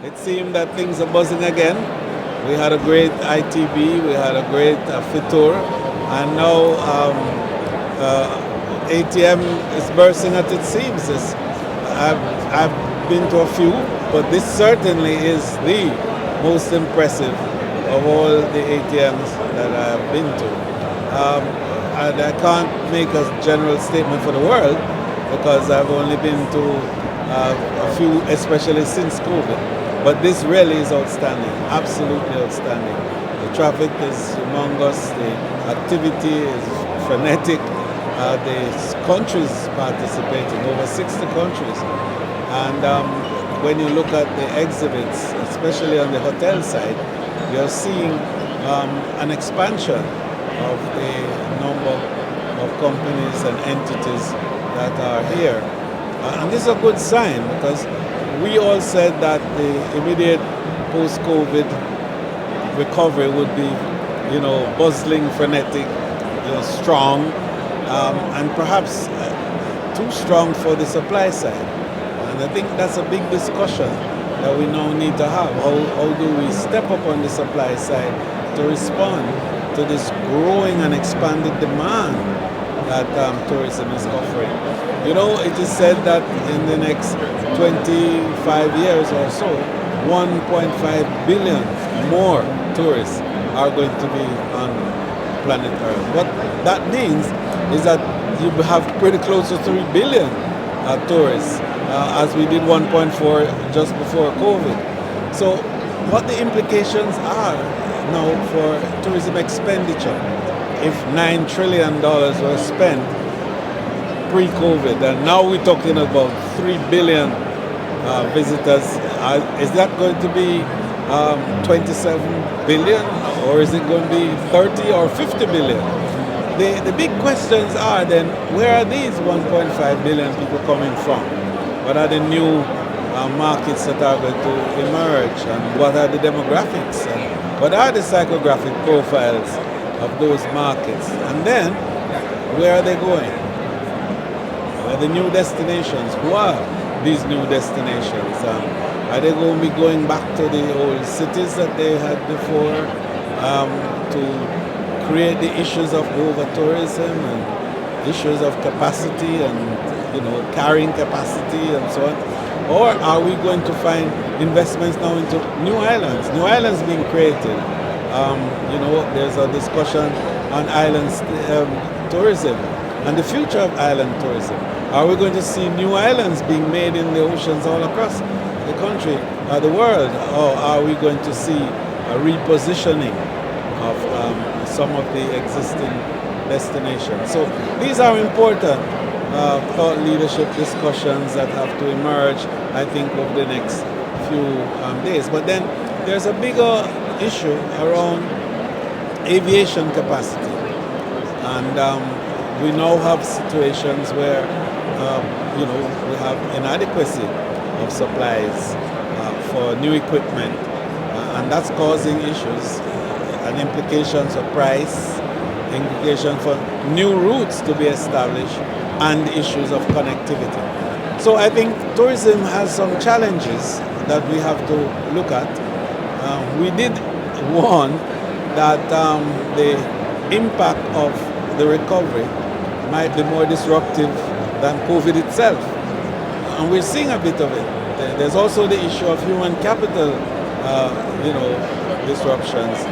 It seemed that things are buzzing again. We had a great ITB, we had a great Fitur, and now ATM is bursting at its seams. I've been to a few, but this certainly is the most impressive of all the ATMs that I've been to. And I can't make a general statement for the world because I've only been to a few, especially since COVID. But this really is outstanding, absolutely outstanding. The traffic is humongous, the activity is frenetic, the countries participating, over 60 countries. And when you look at the exhibits, especially on the hotel side, you're seeing an expansion of the number of companies and entities that are here. And this is a good sign because we all said that the immediate post-COVID recovery would be, bustling, frenetic, strong, and perhaps too strong for the supply side. And I think that's a big discussion that we now need to have. How do we step up on the supply side to respond to this growing and expanded demand that tourism is offering? It is said that in the next 25 years or so, 1.5 billion more tourists are going to be on planet Earth. What that means is that you have pretty close to 3 billion tourists, as we did 1.4 just before COVID. So what the implications are now for tourism expenditure, if $9 trillion were spent pre-COVID, and now we're talking about 3 billion visitors, is that going to be 27 billion, or is it going to be 30 or 50 billion? The big questions are then, where are these 1.5 billion people coming from? What are the new markets that are going to emerge, and what are the demographics, and what are the psychographic profiles of those markets? And then, where are they going? Where are the new destinations? Who are these new destinations? Are they going to be going back to the old cities that they had before to create the issues of over-tourism and issues of capacity and carrying capacity and so on? Or are we going to find investments now into new islands being created? There's a discussion on islands tourism and the future of island tourism. Are we going to see new islands being made in the oceans all across the country, the world? Or are we going to see a repositioning of some of the existing destinations? So these are important thought leadership discussions that have to emerge, I think, over the next few days. But then there's a bigger issue around aviation capacity. And we now have situations where, we have inadequacy of supplies for new equipment. And that's causing issues and implications for price, implications for new routes to be established, and issues of connectivity. So I think tourism has some challenges that we have to look at. We did warn that the impact of the recovery might be more disruptive than COVID itself. And we're seeing a bit of it. There's also the issue of human capital, disruptions.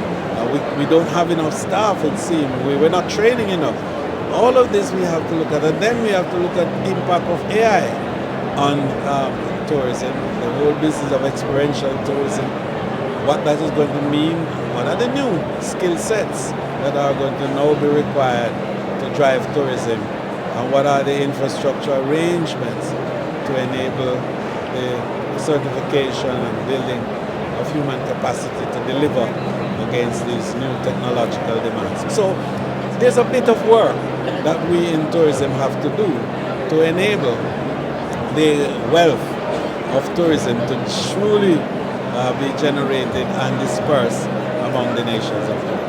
We don't have enough staff, it seems. We're not training enough. All of this we have to look at. And then we have to look at the impact of AI on tourism, the whole business of experiential tourism, what that is going to mean, what are the new skill sets that are going to now be required to drive tourism, and what are the infrastructure arrangements to enable the certification and building of human capacity to deliver against these new technological demands. So there's a bit of work that we in tourism have to do to enable the wealth of tourism to truly be generated and dispersed among the nations of the world.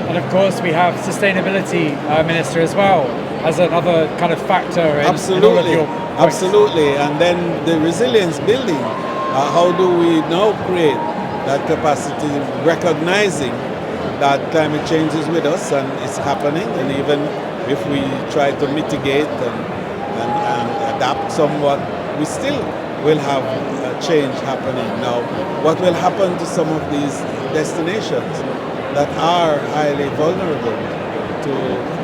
And of course we have sustainability minister as well as another kind of factor in all of your points. Absolutely. And then the resilience building How do we now create that capacity, recognizing that climate change is with us and it's happening, and even if we try to mitigate and adapt somewhat, we still will have change happening. Now, what will happen to some of these destinations that are highly vulnerable to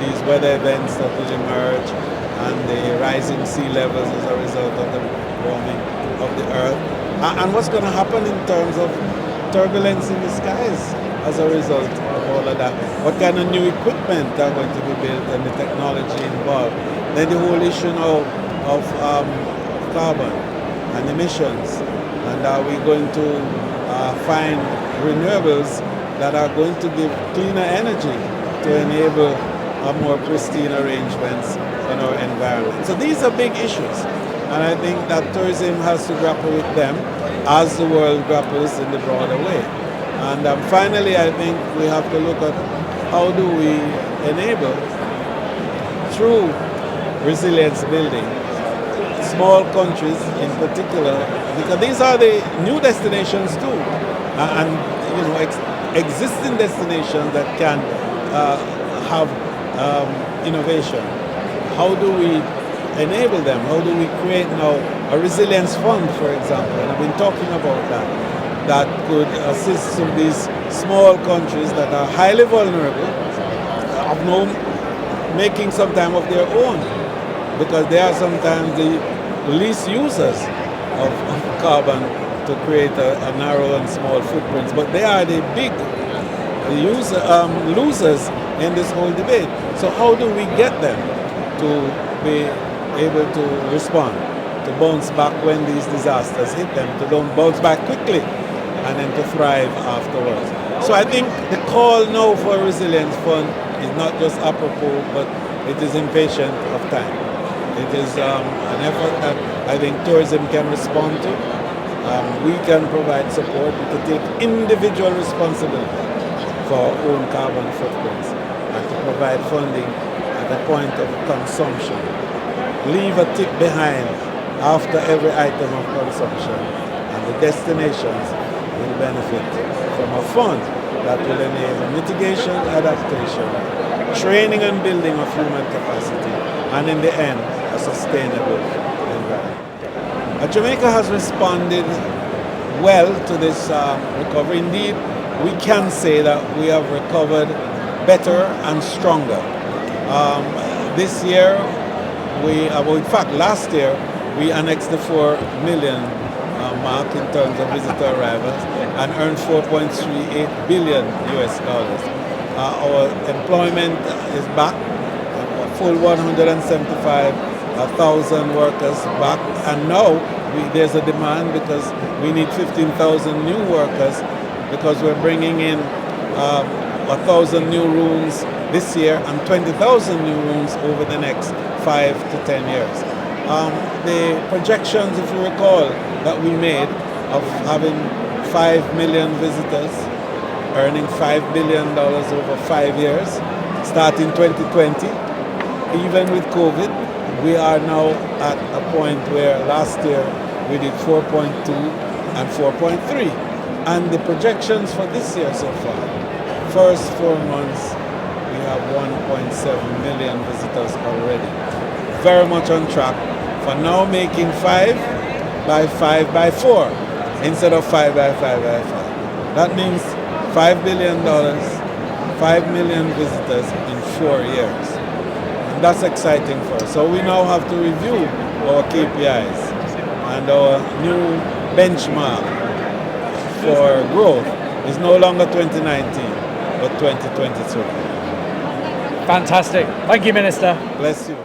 these weather events that will emerge and the rising sea levels as a result of the warming of the earth? And what's going to happen in terms of turbulence in the skies as a result of all of that? What kind of new equipment are going to be built and the technology involved? Then the whole issue now of carbon and emissions. And are we going to find renewables that are going to give cleaner energy to enable a more pristine arrangements in our environment? So these are big issues. And I think that tourism has to grapple with them as the world grapples in the broader way. And finally, I think we have to look at how do we enable, through resilience building, small countries in particular, because these are the new destinations too, and existing destinations that can have innovation. How do we enable them? How do we create now a resilience fund, for example? And I've been talking about that could assist some of these small countries that are highly vulnerable, of no making some time of their own, because they are sometimes the least users of carbon to create a narrow and small footprints, but they are the big losers in this whole debate. So how do we get them to be able to respond, to bounce back when these disasters hit them, to don't bounce back quickly and then to thrive afterwards? So I think the call now for a resilience fund is not just apropos, but it is impatient of time. It is an effort that I think tourism can respond to. We can provide support. We can take individual responsibility for our own carbon footprints and to provide funding at the point of consumption. Leave a tip behind after every item of consumption, and the destinations will benefit from a fund that will enable mitigation, adaptation, training and building of human capacity, and in the end, a sustainable environment. Jamaica has responded well to this recovery. Indeed, we can say that we have recovered better and stronger. This year, in fact, last year, we annexed the 4 million mark in terms of visitor arrivals and earned $4.38 billion US dollars. Our employment is back, a full 175,000 workers back, and now there's a demand because we need 15,000 new workers, because we're bringing in 1,000 new rooms this year and 20,000 new rooms over the next 5 to 10 years. The projections, if you recall, that we made of having 5 million visitors, earning $5 billion over 5 years, starting 2020, even with COVID, we are now at a point where last year we did 4.2 and 4.3. And the projections for this year so far, first 4 months, we have 1.7 million visitors already. Very much on track for now making 5 by 5 by 4 instead of 5 by 5 by 5. That means $5 billion, 5 million visitors in 4 years. And that's exciting for us. So we now have to review our KPIs, and our new benchmark for growth is no longer 2019, but 2022. Fantastic. Thank you, Minister. Bless you.